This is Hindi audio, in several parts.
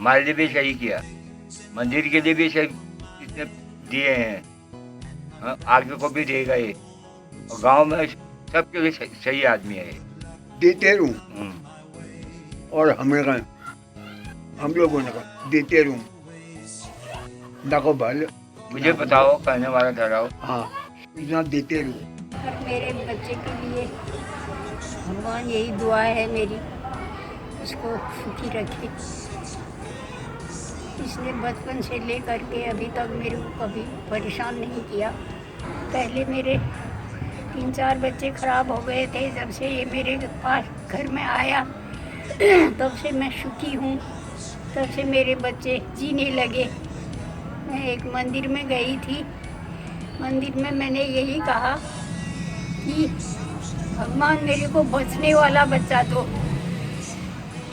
हमारे लिए भी सही किया, मंदिर के लिए भी सही इसने दिए हैं, हाँ, आगे को भी देगा ये। और गांव में सबके लिए सही आदमी है ये। देते रहूं और हमें हम लोगों ने कहा देते रहूं ना को भले मुझे बताओ, कहने वाला ठहराओ। हाँ, इतना देते रहूं। और मेरे बच्चे के लिए भगवान यही दुआ है मेरी, इसको सुखी रखे। इसने बचपन से लेकर के अभी तक मेरे को कभी परेशान नहीं किया। पहले मेरे 3-4 बच्चे खराब हो गए थे, जब से ये मेरे पास घर में आया तब से मैं सुखी हूँ, तब से मेरे बच्चे जीने लगे। मैं एक मंदिर में गई थी, मंदिर में मैंने यही कहा कि भगवान मेरे को बचने वाला बच्चा दो,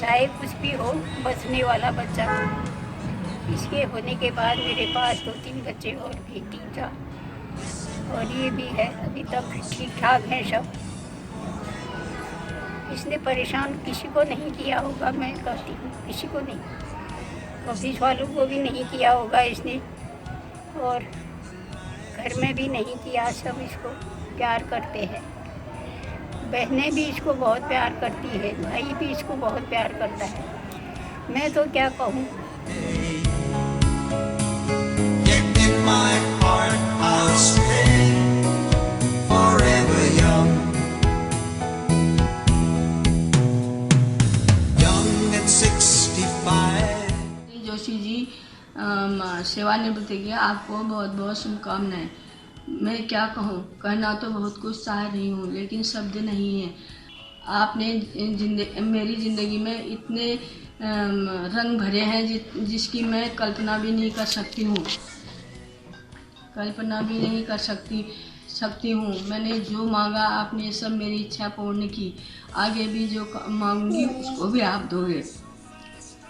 चाहे कुछ भी हो, बचने वाला बच्चा दो। इसके होने के बाद मेरे पास 2-3 बच्चे और भी था, और ये भी है, अभी तक ठीक ठाक हैं सब। इसने परेशान किसी को नहीं किया होगा, मैं कहती हूँ किसी को नहीं, ऑफिस वालों को भी नहीं किया होगा इसने, और घर में भी नहीं किया। सब इसको प्यार करते हैं, बहनें भी इसको बहुत प्यार करती है, भाई भी इसको बहुत प्यार करता है। मैं तो क्या कहूँ। My heart I'll stay forever young, young at 65. Joshi ji सेवानिवृत्ति की आपको बहुत बहुत शुभकामनाएं। मैं क्या कहूँ, कहना तो बहुत कुछ चाह रही हूँ, लेकिन शब्द नहीं है। आपने मेरी ज़िंदगी में इतने रंग भरे हैं जिसकी मैं कल्पना भी नहीं कर सकती हूँ, कल्पना भी नहीं कर सकती हूँ। मैंने जो मांगा आपने सब मेरी इच्छा पूर्ण की, आगे भी जो मांगूंगी उसको भी आप दोगे।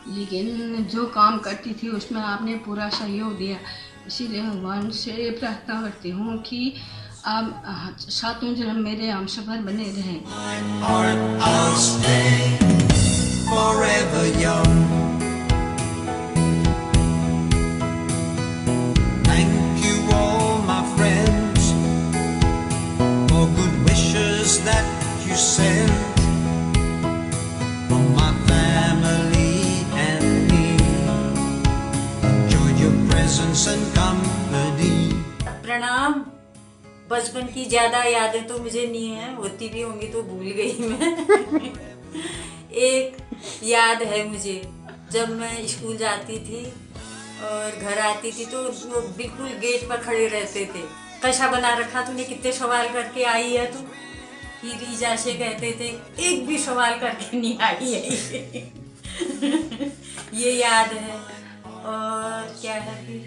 लेकिन जो काम करती थी उसमें आपने पूरा सहयोग दिया, इसीलिए भगवान से प्रार्थना करती हूँ कि आप सातों जन्म मेरे हम सफर बने रहें। That you sent from my family and me, enjoyed your presence and company. प्रणाम। बचपन की ज़्यादा यादें तो मुझे नहीं है, होती भी होंगी तो भूल गई मैं। एक याद है मुझे, जब मैं स्कूल जाती थी और घर आती थी तो वो बिल्कुल गेट पर खड़े रहते थे, कैसा बना रखा तूने, कितने सवाल करके आई है तू। फिर ईजा से कहते थे एक भी सवाल करके नहीं आई है। ये याद है। और क्या है, फिर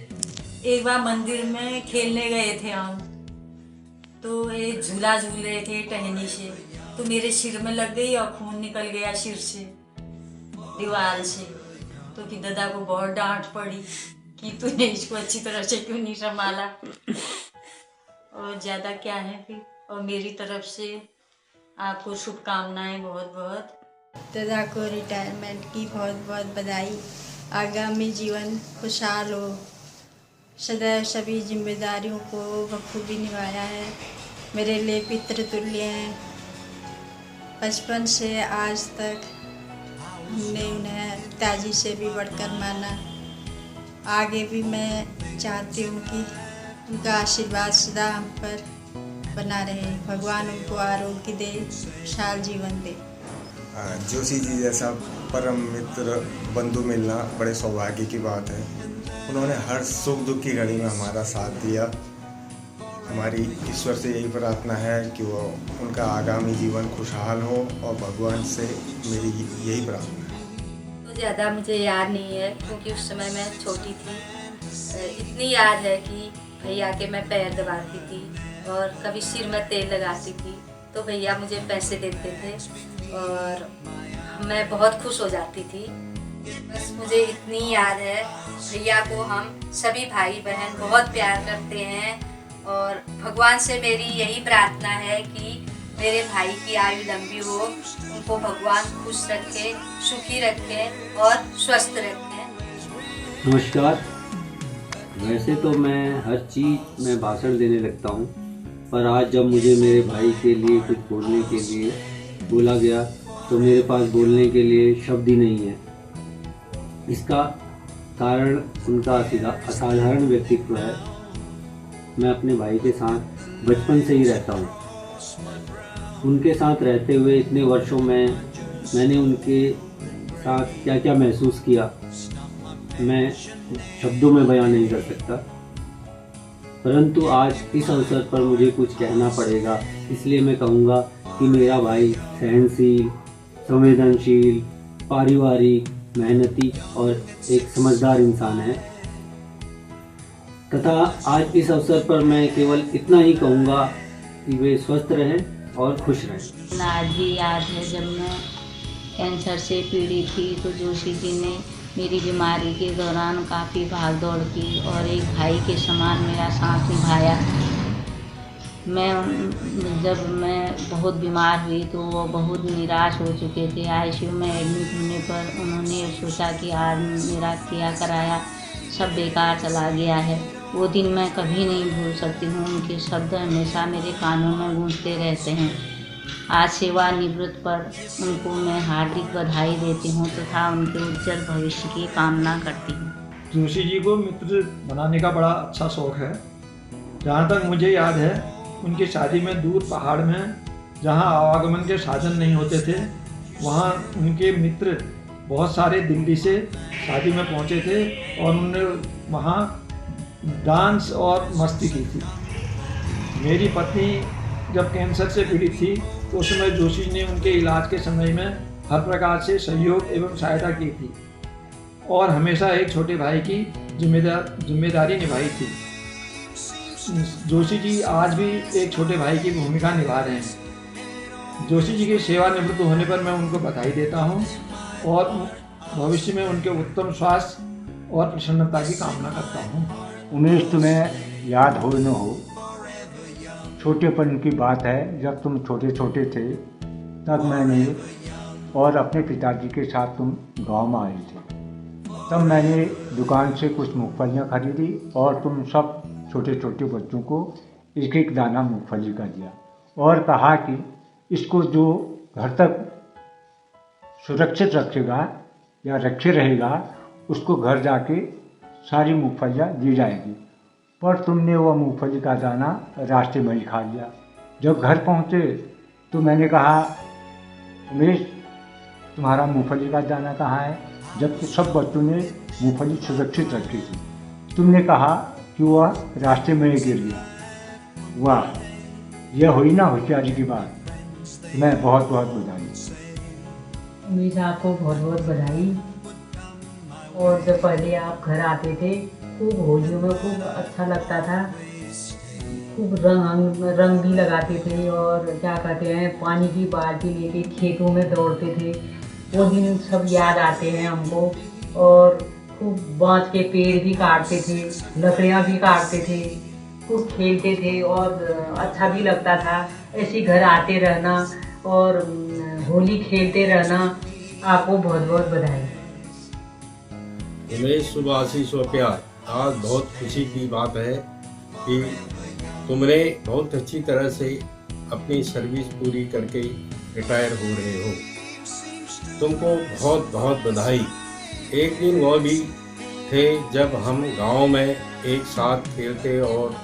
एक बार मंदिर में खेलने गए थे हम, तो एक झूला झूल रहे थे टहनी से, तो मेरे सिर में लग गई और खून निकल गया सिर से, दीवार से। तो फिर दादा को बहुत डांट पड़ी कि तूने इसको अच्छी तरह से क्यों नहीं संभाला। और ज़्यादा क्या है फिर, और मेरी तरफ से आपको शुभकामनाएं बहुत बहुत। दादा को रिटायरमेंट की बहुत बहुत बधाई। आगामी जीवन खुशहाल हो, सदैव सभी जिम्मेदारियों को बखूबी निभाया है, मेरे लिए पितृ तुल्य हैं। बचपन से आज तक हमने उन्हें पिताजी से भी बढ़कर माना। आगे भी मैं चाहती हूँ कि उनका आशीर्वाद सदा हम पर बना रहे, भगवान उनको आरोग्य दे, खुशहाल जीवन दे। जोशी जी जैसा परम मित्र बंधु मिलना बड़े सौभाग्य की बात है। उन्होंने हर सुख दुख की घड़ी में हमारा साथ दिया। हमारी ईश्वर से यही प्रार्थना है कि वो उनका आगामी जीवन खुशहाल हो, और भगवान से मेरी यही प्रार्थना है। तो ज़्यादा मुझे याद नहीं है, क्योंकि उस समय मैं छोटी थी। इतनी याद है कि भैया के मैं पैर दबाती थी और कभी सिर में तेल लगाती थी, तो भैया मुझे पैसे देते थे और मैं बहुत खुश हो जाती थी। बस मुझे इतनी याद है। भैया को हम सभी भाई बहन बहुत प्यार करते हैं, और भगवान से मेरी यही प्रार्थना है कि मेरे भाई की आयु लंबी हो, उनको भगवान खुश रखे, सुखी रखे और स्वस्थ रखें। नमस्कार। वैसे तो मैं हर चीज़ में भाषण देने लगता हूँ, पर आज जब मुझे मेरे भाई के लिए कुछ बोलने के लिए बोला गया तो मेरे पास बोलने के लिए शब्द ही नहीं है। इसका कारण उनका असाधारण व्यक्तित्व है। मैं अपने भाई के साथ बचपन से ही रहता हूँ। उनके साथ रहते हुए इतने वर्षों में मैंने उनके साथ क्या क्या महसूस किया मैं शब्दों में बयान नहीं कर सकता, परंतु आज इस अवसर पर मुझे कुछ कहना पड़ेगा। इसलिए मैं कहूँगा कि मेरा भाई सहनशील, संवेदनशील, पारिवारिक, मेहनती और एक समझदार इंसान है तथा आज इस अवसर पर मैं केवल इतना ही कहूँगा कि वे स्वस्थ रहें और खुश रहें। आज भी याद है जब मैं कैंसर से पीड़ित थी तो जोशी जी ने मेरी बीमारी के दौरान काफ़ी भाग दौड़ की और एक भाई के समान मेरा साथ निभाया। जब मैं बहुत बीमार हुई तो वो बहुत निराश हो चुके थे। आईसीयू में एडमिट होने पर उन्होंने सोचा कि आज मेरा किया कराया सब बेकार चला गया है। वो दिन मैं कभी नहीं भूल सकती हूँ। उनके शब्द हमेशा मेरे कानों में गूंजते रहते हैं। आज सेवानिवृत्त पर उनको मैं हार्दिक बधाई देती हूँ तथा उनके उज्जवल भविष्य की कामना करती हूँ। जोशी जी को मित्र बनाने का बड़ा अच्छा शौक है। जहाँ तक मुझे याद है उनकी शादी में दूर पहाड़ में जहाँ आवागमन के साधन नहीं होते थे वहाँ उनके मित्र बहुत सारे दिल्ली से शादी में पहुँचे थे और उन्होंने वहाँ डांस और मस्ती की थी। मेरी पत्नी जब कैंसर से पीड़ित थी तो उस समय जोशी ने उनके इलाज के समय में हर प्रकार से सहयोग एवं सहायता की थी और हमेशा एक छोटे भाई की जिम्मेदारी निभाई थी। जोशी जी आज भी एक छोटे भाई की भूमिका निभा रहे हैं। जोशी जी के सेवानिवृत्त होने पर मैं उनको बधाई देता हूं और भविष्य में उनके उत्तम स्वास्थ्य और प्रसन्नता की कामना करता हूं। उमेश, तुम्हें याद हो न हो, छोटेपन की बात है। जब तुम छोटे छोटे थे तब मैंने और अपने पिताजी के साथ तुम गांव में आए थे। तब मैंने दुकान से कुछ मूंगफलियाँ खरीदी और तुम सब छोटे छोटे बच्चों को एक एक दाना मूंगफली का दिया और कहा कि इसको जो घर तक सुरक्षित रखेगा या रखे रहेगा उसको घर जाके सारी मूंगफलियाँ दी जाएगी। पर तुमने वह मूंगफली का दाना रास्ते में ही खा लिया। जब घर पहुँचे तो मैंने कहा, उमेश तुम्हारा मूंगफली का दाना कहाँ है? जबकि सब बच्चों ने मूंगफली सुरक्षित रखी थी। तुमने कहा कि वह रास्ते में ही गिर गया। वाह, यह हुई ना होशियारी की बात। मैं बहुत बहुत बधाई। उमेश, आपको बहुत बहुत बधाई। और जब पहले आप घर आते थे खूब होलियों में खूब अच्छा लगता था। खूब रंग भी लगाते थे और क्या कहते हैं पानी की बाल्टी लेके खेतों में दौड़ते थे। वो दिन सब याद आते हैं हमको। और खूब बाँस के पेड़ भी काटते थे, लकड़ियाँ भी काटते थे, खूब खेलते थे और अच्छा भी लगता था। ऐसे घर आते रहना और होली खेलते रहना। आपको बहुत बहुत बधाई। उमेश, शुभ आशीष व प्यार। आज बहुत खुशी की बात है कि तुमने बहुत अच्छी तरह से अपनी सर्विस पूरी करके रिटायर हो रहे हो। तुमको बहुत बहुत बधाई। एक दिन वो भी थे जब हम गांव में एक साथ खेलते और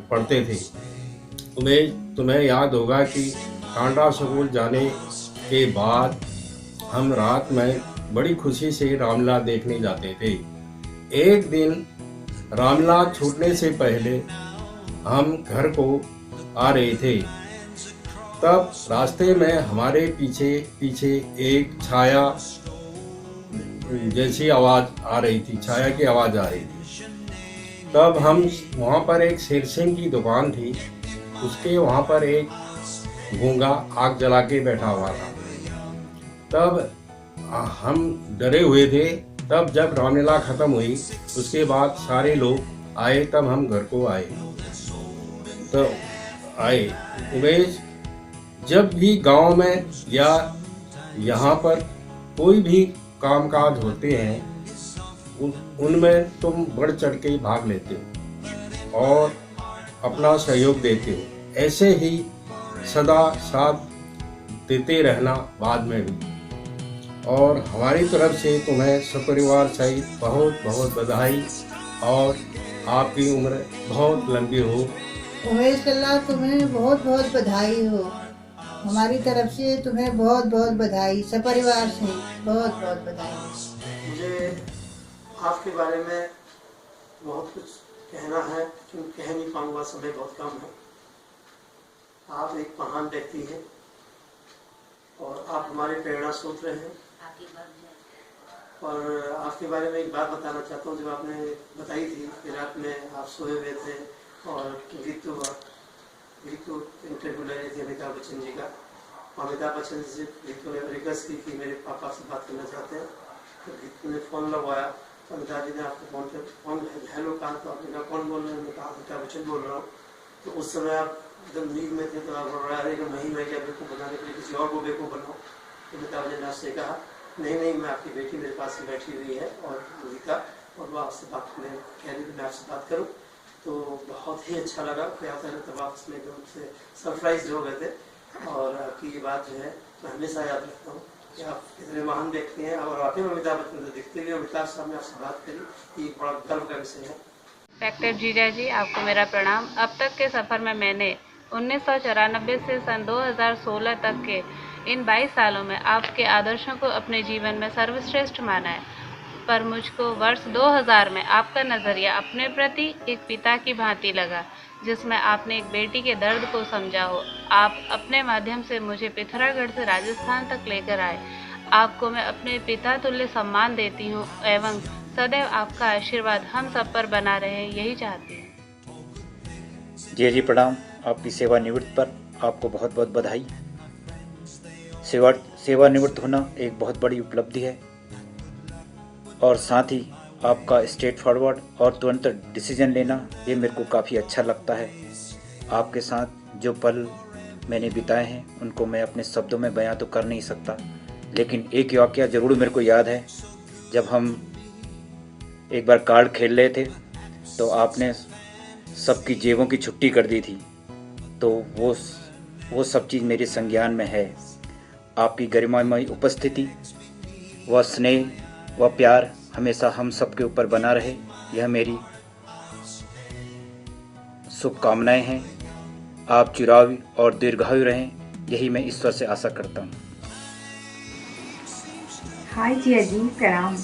पढ़ते थे। तुम्हें याद होगा कि कांडा स्कूल जाने के बाद हम रात में बड़ी खुशी से रामलीला देखने जाते थे। एक दिन रामलीला छूटने से पहले हम घर को आ रहे थे, तब रास्ते में हमारे पीछे पीछे एक छाया जैसी आवाज़ आ रही थी, छाया की आवाज़ आ रही थी। तब हम वहाँ पर एक शेर सिंह की दुकान थी, उसके वहाँ पर एक गूंगा आग जला के बैठा हुआ था। तब हम डरे हुए थे। तब जब रामलीला ख़त्म हुई उसके बाद सारे लोग आए, तब हम घर को आए। तो आए उमेश, जब भी गांव में या यहाँ पर कोई भी कामकाज होते हैं उनमें तुम बढ़ चढ़ के ही भाग लेते हो और अपना सहयोग देते हो। ऐसे ही सदा साथ देते रहना बाद में भी। और हमारी तरफ से तुम्हें सपरिवार सहित बहुत बहुत बधाई और आपकी उम्र बहुत लंबी हो। उमेश अल्लाह तुम्हें बहुत बहुत बधाई हो। हमारी तरफ से तुम्हें बहुत बहुत बधाई, सपरिवार से बहुत बहुत बधाई। मुझे आपके बारे में बहुत कुछ कहना है, क्योंकि कह नहीं पाऊंगा, समय बहुत कम है। आप एक महान व्यक्ति हैं और आप हमारे प्रेरणा स्रोत रहे हैं। और आपके बारे में एक बात बताना चाहता हूँ। जब आपने बताई थी कि रात में आप सोए हुए थे और गीत इंटरव्यू ले रही थी अमिताभ बच्चन जी का, अमिताभ बच्चन जी से गीतू ने रिक्वेस्ट की कि मेरे पापा से बात करना चाहते हैं। तो गीतू ने फ़ोन लगवाया तो अमिताभ जी ने आपको फ़ोन हेलो कहा, तो आपने कहा कौन बोल रहे हैं? कहा अमिताभ बच्चन बोल रहा हूँ। तो उस समय आप एकदम नींद में थे, तो आप बोल रहा है कि मैं क्या बेवकूफ़ बनाने के लिए किसी और को बेवकूफ़ बनाऊँ? तो अमिताभ जी ने आपसे कहा नहीं, मैं आपकी बेटी मेरे पास ही बैठी हुई है और गीता, और वो आपसे बात करने कह रही थी मैं आपसे बात करूं। तो बहुत ही अच्छा लगा कि आप तब आप उसमें एकदम से सरप्राइज हो गए थे। और आपकी ये बात जो है मैं हमेशा याद रखता हूँ कि आप इतने महान व्यक्ति हैं। और वाकई में अमिताभ बच्चन से दिखते हुए अमिताभ साहब ने आपसे बात करी, ये बड़ा गर्व का विषय है। फैक्टर जीजा जी, आपको मेरा प्रणाम। अब तक के सफ़र में मैंने 1994 से सन 2016 तक के इन 22 सालों में आपके आदर्शों को अपने जीवन में सर्वश्रेष्ठ माना है। पर मुझको वर्ष 2000 में आपका नज़रिया अपने प्रति एक पिता की भांति लगा, जिसमें आपने एक बेटी के दर्द को समझा हो। आप अपने माध्यम से मुझे पिथौरागढ़ से राजस्थान तक लेकर आए। आपको मैं अपने पिता तुल्य सम्मान देती हूँ एवं सदैव आपका आशीर्वाद हम सब पर बना रहे, यही चाहती हूँ। जी प्रणाम। आपकी सेवानिवृत्ति पर आपको बहुत बहुत बधाई। सेवानिवृत्त होना एक बहुत बड़ी उपलब्धि है और साथ ही आपका स्ट्रेट फॉरवर्ड और तुरंत डिसीजन लेना, ये मेरे को काफ़ी अच्छा लगता है। आपके साथ जो पल मैंने बिताए हैं उनको मैं अपने शब्दों में बयां तो कर नहीं सकता, लेकिन एक वाक़या ज़रूर मेरे को याद है। जब हम एक बार कार्ड खेल रहे थे तो आपने सबकी जेबों की छुट्टी कर दी थी, तो वो सब चीज़ मेरे संज्ञान में है। आपकी गरिमामय उपस्थिति व स्नेह व प्यार हमेशा हम सब के ऊपर बना रहे, यह मेरी शुभकामनाएं हैं। आप चिरायु और दीर्घायु रहें, यही मैं ईश्वर से आशा करता हूँ। हाय जिया जी, प्रणाम।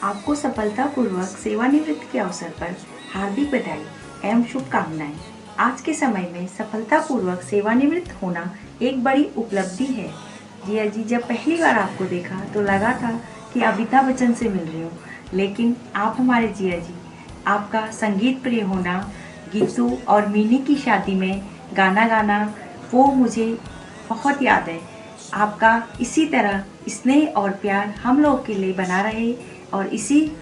आपको सफलतापूर्वक सेवानिवृत्ति के अवसर पर हार्दिक बधाई एवं शुभकामनाएं। आज के समय में सफलतापूर्वक सेवानिवृत्त होना एक बड़ी उपलब्धि है। जिया जी, जब पहली बार आपको देखा तो लगा था कि अमिताभ बच्चन से मिल रही हूँ, लेकिन आप हमारे जिया जी। आपका संगीत प्रिय होना, गीतू और मीनी की शादी में गाना गाना, वो मुझे बहुत याद है। आपका इसी तरह स्नेह और प्यार हम लोग के लिए बना रहे और इसी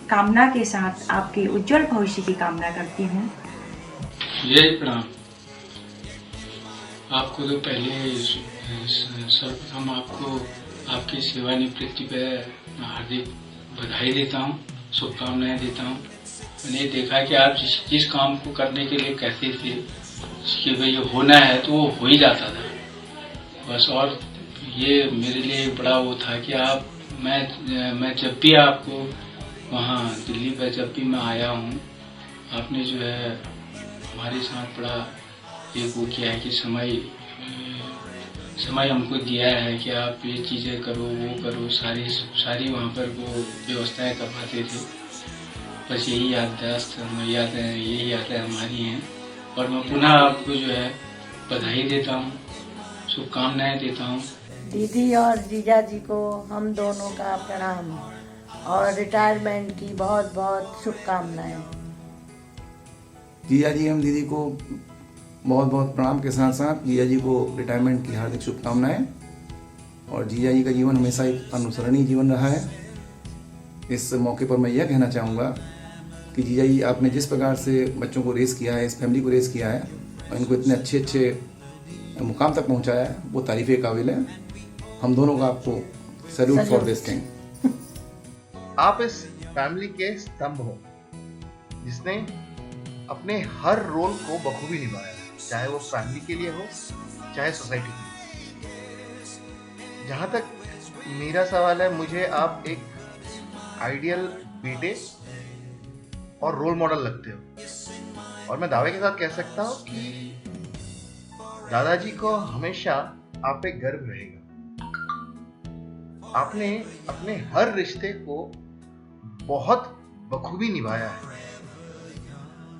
कामना के साथ आपके उज्जवल भविष्य की कामना करती हूँ। यही प्रणाम। आपको तो पहले सर्वप्रथम आपको आपकी सेवानिवृत्ति पर हार्दिक बधाई देता हूँ, शुभकामनाएं देता हूँ। मैंने देखा कि आप जिस काम को करने के लिए कहते थे कि भाई होना है तो वो हो ही जाता था बस। और ये मेरे लिए बड़ा वो था कि आप मैं जब भी आपको वहाँ दिल्ली पर जब भी मैं आया हूँ, आपने जो है हमारे साथ बड़ा एक वो किया है कि समय हमको दिया है कि आप ये चीज़ें करो, वो करो, सारी वहाँ पर वो व्यवस्थाएं करवाते थे। बस यही यादें हमारी हैं। और मैं पुनः आपको जो है बधाई देता हूँ, शुभकामनाएं देता हूँ। दीदी और जीजा जी को हम दोनों का प्रणाम और रिटायरमेंट की बहुत बहुत शुभकामनाएं। जीजा जी एवं दीदी को बहुत बहुत प्रणाम के साथ साथ जीजा जी को रिटायरमेंट की हार्दिक शुभकामनाएं। और जीजा जी का जीवन हमेशा एक अनुसरणीय जीवन रहा है। इस मौके पर मैं यह कहना चाहूँगा कि जीजा जी आपने जिस प्रकार से बच्चों को रेस किया है, इस फैमिली को रेस किया है और इनको इतने अच्छे अच्छे मुकाम तक पहुँचाया है, वो तारीफ़ काबिल है। हम दोनों का आपको सैल्यूट फॉर दिस थिंग। आप इस फैमिली के स्तंभ हो, जिसने अपने हर रोल को बखूबी निभाया है, चाहे वो फैमिली के लिए हो, चाहे सोसाइटी के लिए। जहाँ तक मेरा सवाल है, मुझे आप एक आइडियल बेटे और रोल मॉडल लगते हो, और मैं दावे के साथ कह सकता हूँ कि दादाजी को हमेशा आप पे गर्व रहेगा। आपने अपने हर रिश्ते को बहुत बखूबी निभाया है।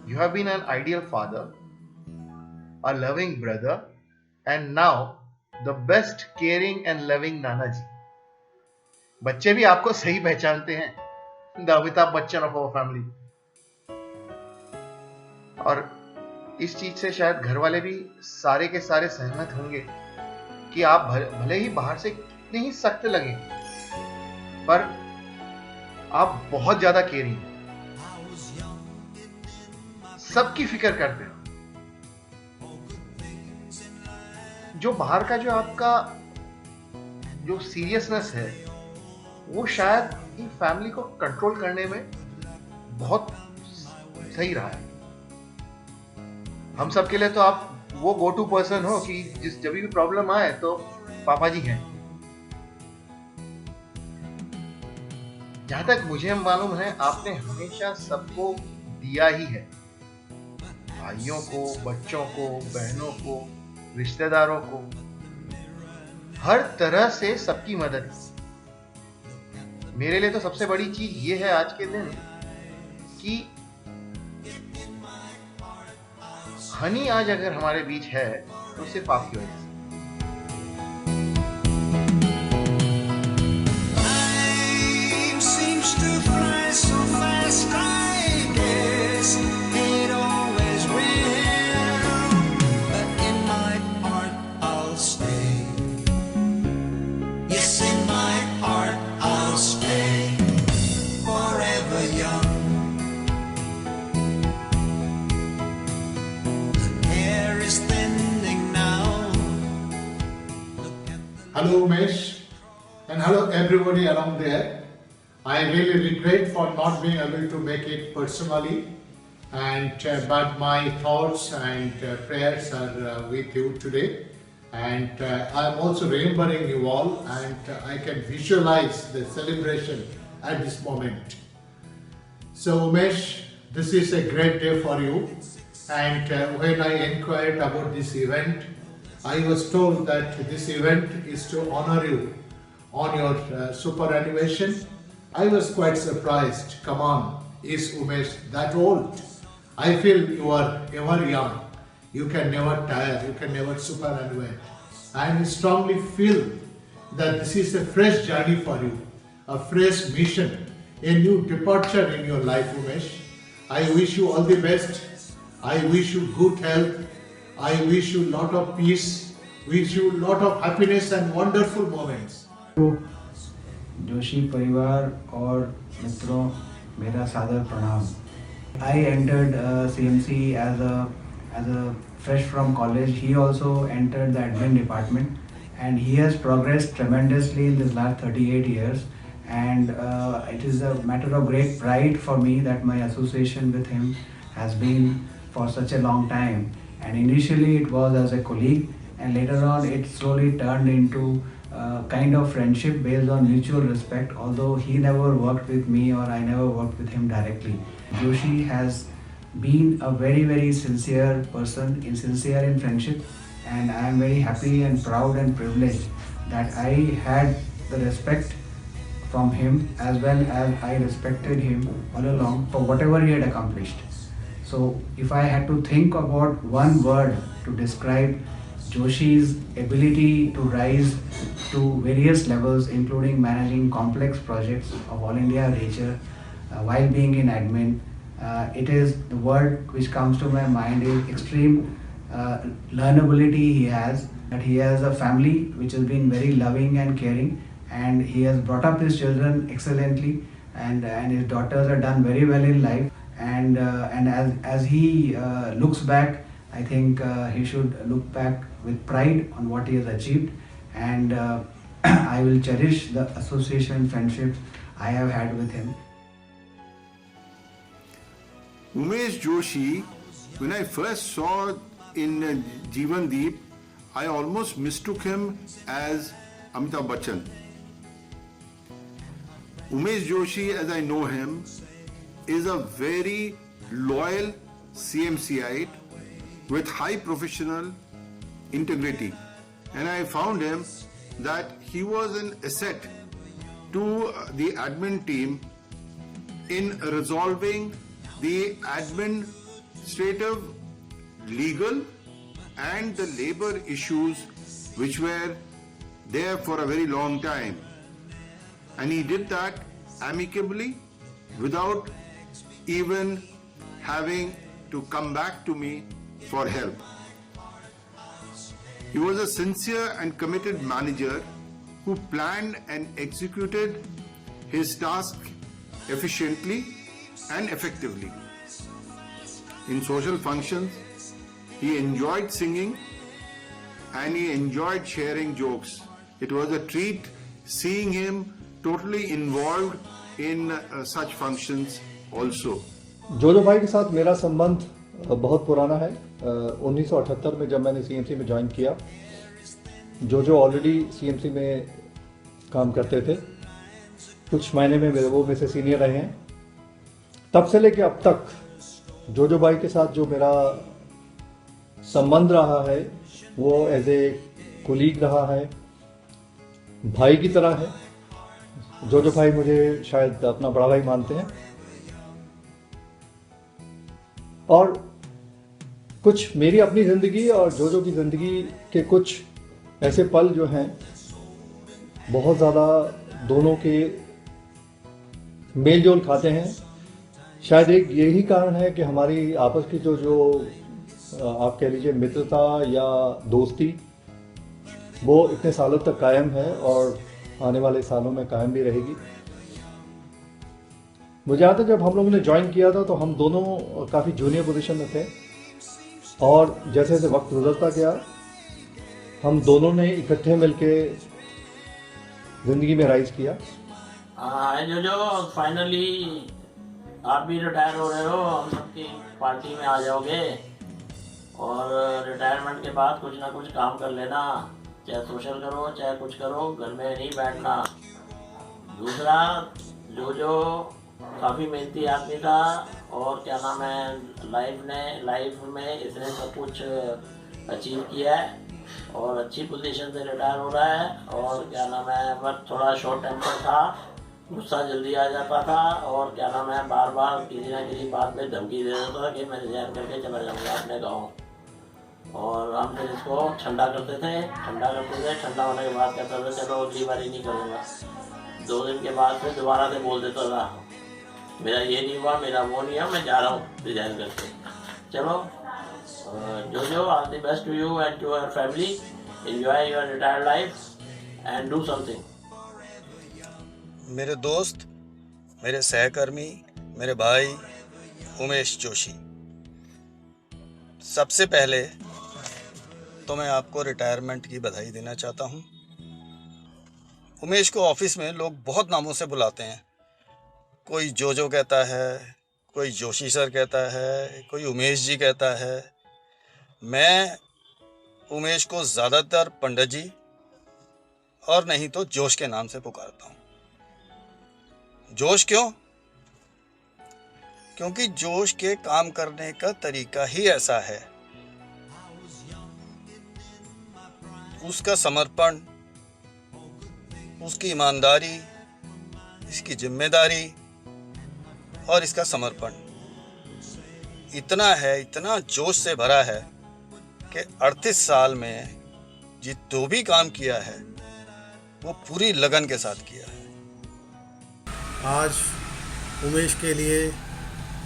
You have been an ideal father, a loving brother, and now the best caring and loving नाना जी। बच्चे भी आपको सही पहचानते हैं, the Amitabh Bachchan of our family। और इस चीज से शायद घर वाले भी सारे के सारे सहमत होंगे कि आप भले ही बाहर से कितने ही सख्त लगे, पर आप बहुत ज्यादा केयरिंग, सबकी फिक्र करते हो। जो बाहर का जो आपका जो सीरियसनेस है, वो शायद इन फैमिली को कंट्रोल करने में बहुत सही रहा है। हम सबके लिए तो आप वो गो टू पर्सन हो कि जब भी प्रॉब्लम आए तो पापा जी हैं। जहां तक मुझे मालूम है, आपने हमेशा सबको दिया ही है, भाइयों को, बच्चों को, बहनों को, रिश्तेदारों को, हर तरह से सबकी मदद। मेरे लिए तो सबसे बड़ी चीज ये है आज के दिन कि हनी आज अगर हमारे बीच है तो सिर्फ आपकी वजह से। Time seems to fly so fast, I guess it always will. But in my heart I'll stay. Yes, in my heart I'll stay. Forever young. Hello Umesh, and hello everybody around there. I really regret for not being able to make it personally, and but my thoughts and prayers are with you today, and I am also remembering you all, and I can visualize the celebration at this moment. So Umesh, this is a great day for you, and when I inquired about this event, I was told that this event is to honor you on your superannuation. I was quite surprised. Come on, is Umesh that old? I feel you are ever young. You can never tire, you can never superannuate. And I strongly feel that this is a fresh journey for you, a fresh mission, a new departure in your life, Umesh. I wish you all the best. I wish you good health. I wish you lot of peace, wish you lot of happiness and wonderful moments. Joshi परिवार और मित्रों, मेरा सादर प्रणाम। I entered CMC as a fresh from college. He also entered the admin department, and he has progressed tremendously in this last 38 years. And it is a matter of great pride for me that my association with him has been for such a long time. And initially it was as a colleague, and later on it slowly turned into kind of friendship based on mutual respect, although he never worked with me or I never worked with him directly. Joshi has been a very, very sincere person, sincere in friendship, and I am very happy and proud and privileged that I had the respect from him, as well as I respected him all along for whatever he had accomplished. So if I had to think about one word to describe Joshi's ability to rise to various levels, including managing complex projects of All India nature while being in admin, it is the word which comes to my mind is extreme learnability he has. That he has a family which has been very loving and caring, and he has brought up his children excellently, and his daughters have done very well in life. And as he looks back, I think he should look back with pride on what he has achieved, and I will cherish the association friendships I have had with him. Umesh Joshi, when I first saw in Jeevan Deep, I almost mistook him as Amitabh Bachchan. Umesh Joshi, as I know him, is a very loyal CMCite with high professional integrity. And I found him that he was an asset to the admin team in resolving the administrative, legal and the labor issues which were there for a very long time. And he did that amicably without even having to come back to me for help. He was a sincere and committed manager who planned and executed his task efficiently and effectively. In social functions, he enjoyed singing and he enjoyed sharing jokes. It was a treat seeing him totally involved in such functions also. जोजो भाई के साथ मेरा संबंध बहुत पुराना है। 1978 में जब मैंने सीएमसी में ज्वाइन किया, जोजो ऑलरेडी सीएमसी में काम करते थे, कुछ महीने में वो मेरे से सीनियर रहे हैं। तब से लेके अब तक जोजो भाई के साथ जो मेरा संबंध रहा है वो एज ए कोलीग रहा है, भाई की तरह है। जोजो भाई मुझे शायद अपना बड़ा भाई मानते हैं और कुछ मेरी अपनी ज़िंदगी और जोजो की ज़िंदगी के कुछ ऐसे पल जो हैं बहुत ज़्यादा दोनों के मेल जोल खाते हैं। शायद एक यही कारण है कि हमारी आपस की जो आप कह लीजिए मित्रता या दोस्ती वो इतने सालों तक कायम है और आने वाले सालों में कायम भी रहेगी। मुझे याद है जब हम लोगों ने ज्वाइन किया था तो हम दोनों काफ़ी जूनियर पोजीशन में थे और जैसे जैसे वक्त गुजरता गया हम दोनों ने इकट्ठे मिलके ज़िंदगी में राइज किया। जो फाइनली आप भी रिटायर हो रहे हो, हम सबकी पार्टी में आ जाओगे और रिटायरमेंट के बाद कुछ ना कुछ काम कर लेना, चाहे सोशल करो चाहे कुछ करो, घर में नहीं बैठना। दूसरा, जो काफ़ी मेहनती आदमी था और क्या नाम है लाइफ में इसने सब कुछ अचीव किया है और अच्छी पोजीशन से रिटायर हो रहा है। और क्या नाम है, बस थोड़ा शॉर्ट टेम्पर था, गुस्सा जल्दी आ जाता था और क्या नाम है बार बार किसी ना किसी बात में धमकी दे देता था कि मैं रिजाइन करके चला जाऊँगा अपने गाँव। और हम फिर इसको ठंडा करते थे। ठंडा होने के बाद कहता था चलो अगली बार ही नहीं करूँगा। 2 दिन के बाद फिर दोबारा से बोल देता था मेरा ये नहीं हुआ, मेरा वो नहीं हुआ, मैं जा रहा हूँ रिजाइन करके। चलो जो all the best to you and to your family, enjoy your retired life and do something. मेरे दोस्त, मेरे सहकर्मी, मेरे भाई उमेश जोशी, सबसे पहले तो मैं आपको रिटायरमेंट की बधाई देना चाहता हूँ। उमेश को ऑफिस में लोग बहुत नामों से बुलाते हैं। कोई जोजो कहता है, कोई जोशी सर कहता है, कोई उमेश जी कहता है। मैं उमेश को ज़्यादातर पंडित जी और नहीं तो जोश के नाम से पुकारता हूँ। जोश क्यों? क्योंकि जोश के काम करने का तरीका ही ऐसा है। उसका समर्पण, उसकी ईमानदारी, इसकी जिम्मेदारी और इसका समर्पण इतना है, इतना जोश से भरा है कि 38 साल में जो भी काम किया है वो पूरी लगन के साथ किया है। आज उमेश के लिए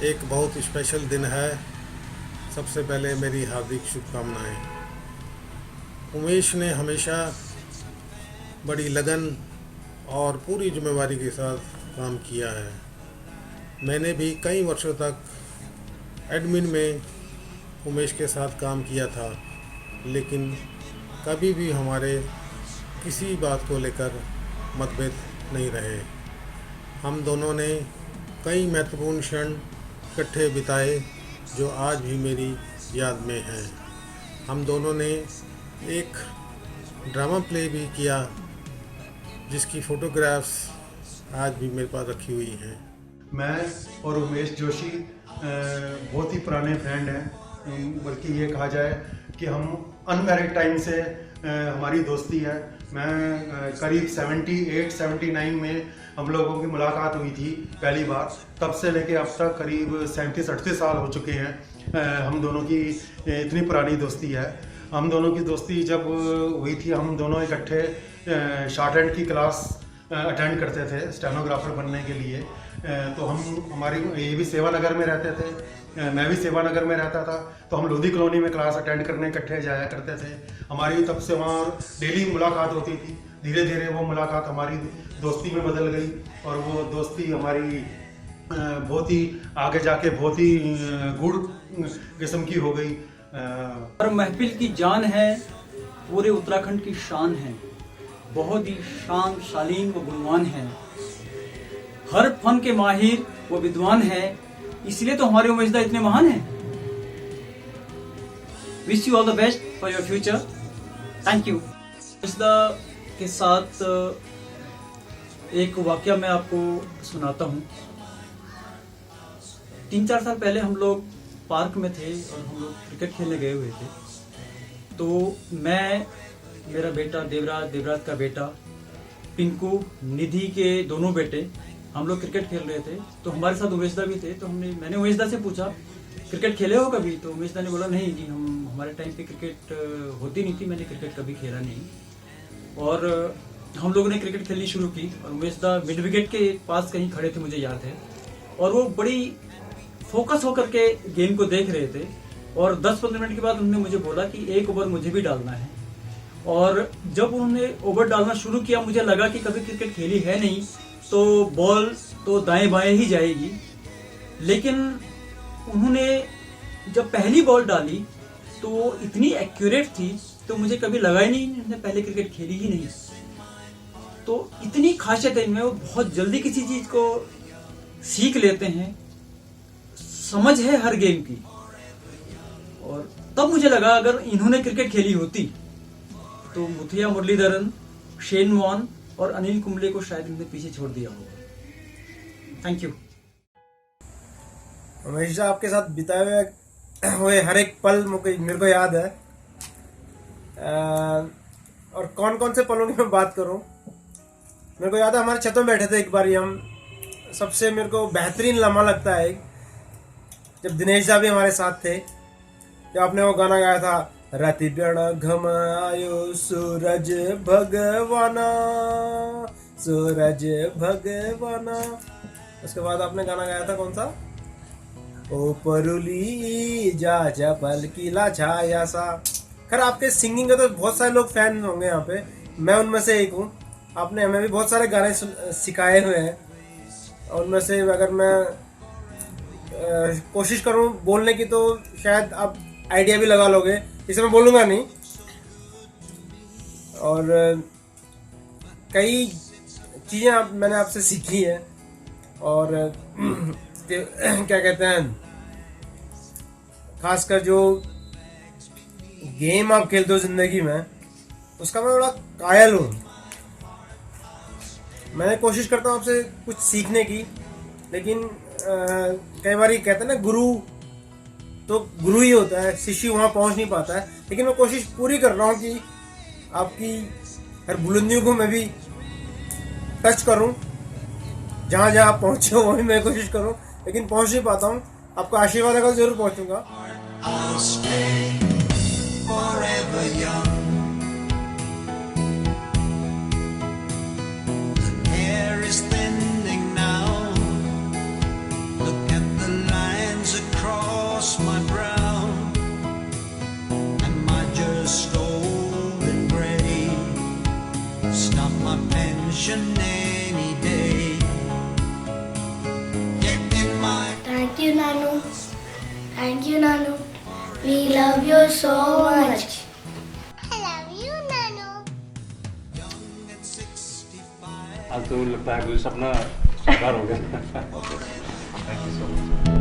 एक बहुत स्पेशल दिन है। सबसे पहले मेरी हार्दिक शुभकामनाएं। उमेश ने हमेशा बड़ी लगन और पूरी जिम्मेवारी के साथ काम किया है। मैंने भी कई वर्षों तक एडमिन में उमेश के साथ काम किया था, लेकिन कभी भी हमारे किसी बात को लेकर मतभेद नहीं रहे। हम दोनों ने कई महत्वपूर्ण क्षण इकट्ठे बिताए जो आज भी मेरी याद में हैं। हम दोनों ने एक ड्रामा प्ले भी किया जिसकी फ़ोटोग्राफ्स आज भी मेरे पास रखी हुई हैं। मैं और उमेश जोशी बहुत ही पुराने फ्रेंड हैं, बल्कि ये कहा जाए कि हम अनमैरिड टाइम से हमारी दोस्ती है। मैं करीब 78-79 में हम लोगों की मुलाकात हुई थी पहली बार, तब से लेके अब तक करीब 37-38 साल हो चुके हैं। हम दोनों की इतनी पुरानी दोस्ती है। हम दोनों की दोस्ती जब हुई थी, हम दोनों इकट्ठे शॉर्ट हैंड की क्लास अटेंड करते थे स्टेनोग्राफर बनने के लिए। तो हमारी ये भी सेवा नगर में रहते थे, मैं भी सेवा नगर में रहता था, तो हम लोधी कॉलोनी में क्लास अटेंड करने इकट्ठे जाया करते थे। हमारी तब से वहाँ डेली मुलाकात होती थी। धीरे धीरे वो मुलाकात हमारी दोस्ती में बदल गई और वो दोस्ती हमारी बहुत ही आगे जाके बहुत ही गुड़ किस्म की हो गई। और महफिल की जान है, पूरे उत्तराखंड की शान है, बहुत ही शान शालीन व गुणवान है, हर फन के माहिर वो विद्वान है, इसलिए तो हमारे उमेशदा इतने महान हैं। Wish you all the best for your future. Thank you. Umeshda के साथ एक वाकया मैं आपको सुनाता हूँ। 3-4 साल पहले हम लोग पार्क में थे और हम लोग क्रिकेट खेलने गए हुए थे। तो मैं, मेरा बेटा देवराज का बेटा पिंकू, निधि के दोनों बेटे, हम लोग क्रिकेट खेल रहे थे। तो हमारे साथ उमेशदा भी थे। तो मैंने उमेशदा से पूछा, क्रिकेट खेले हो कभी? तो उमेशदा ने बोला नहीं जी, हमारे टाइम पे क्रिकेट होती नहीं थी, मैंने क्रिकेट कभी खेला नहीं। और हम लोगों ने क्रिकेट खेलनी शुरू की और उमेशदा मिड विकेट के पास कहीं खड़े थे, मुझे याद है, और वो बड़ी फोकस होकर के गेम को देख रहे थे। और 10-15 मिनट के बाद उन्होंने मुझे बोला कि एक ओवर मुझे भी डालना है। और जब उन्होंने ओवर डालना शुरू किया, मुझे लगा कि कभी क्रिकेट खेली है नहीं, तो बॉल तो दाएं बाएं ही जाएगी। लेकिन उन्होंने जब पहली बॉल डाली तो वो इतनी एक्यूरेट थी, तो मुझे कभी लगा ही नहीं उन्होंने पहले क्रिकेट खेली ही नहीं। तो इतनी खासियत है इनमें, वो बहुत जल्दी किसी चीज को सीख लेते हैं, समझ है हर गेम की। और तब मुझे लगा अगर इन्होंने क्रिकेट खेली होती तो मुथिया मुरलीधरन, शेन वॉन और अनिल कुंबले को शायद इन्होंने पीछे छोड़ दिया होगा। Thank you. हमेशा आपके साथ बिताए हुए हर एक पल मेरे को याद है। और कौन कौन से पलों की मैं बात करूं, मेरे को याद है हमारे छतों में बैठे थे एक बार हम। सबसे मेरे को बेहतरीन लम्हा लगता है जब दिनेश दा भी हमारे साथ थे, जब आपने वो गाना गाया था, राति बेड़ा घम आयो सूरज भगवाना, सूरज भगवाना। उसके बाद आपने गाना गाया था कौन सा, ओ परुली जा जा पलकीला छाया सा। खैर आपके सिंगिंग के तो बहुत सारे लोग फैन होंगे यहाँ पे, मैं उनमें से एक हूँ। आपने हमें भी बहुत सारे गाने सिखाए हुए हैं, और उनमें से अगर मैं कोशिश करूँ बोलने की तो शायद आप आइडिया भी लगा लोगे, इसे मैं बोलूँगा नहीं। और कई चीज़ें मैंने आपसे सीखी हैं, और क्या कहते हैं, खासकर जो गेम आप खेलते हो ज़िंदगी में, उसका मैं बड़ा कायल हूँ। मैं कोशिश करता हूँ आपसे कुछ सीखने की, लेकिन कई बार कहते हैं ना, गुरु तो गुरु ही होता है, शिष्य वहाँ पहुँच नहीं पाता है। लेकिन मैं कोशिश पूरी कर रहा हूँ कि आपकी हर बुलंदियों को मैं भी टच करूँ, जहाँ जहाँ आप पहुँचे हो वहीं मैं कोशिश करूँ, लेकिन पहुँच नहीं पाता हूँ। आपका आशीर्वाद अगर जरूर पहुँचूंगा। My brow and my just old and gray, stop my pension any day. Get in my. Thank you, Nanu. Thank you, Nanu. We love you so much. I love you, Nanu. आज तो लगता है कोई सपना साकार हो गया। Thank you so much.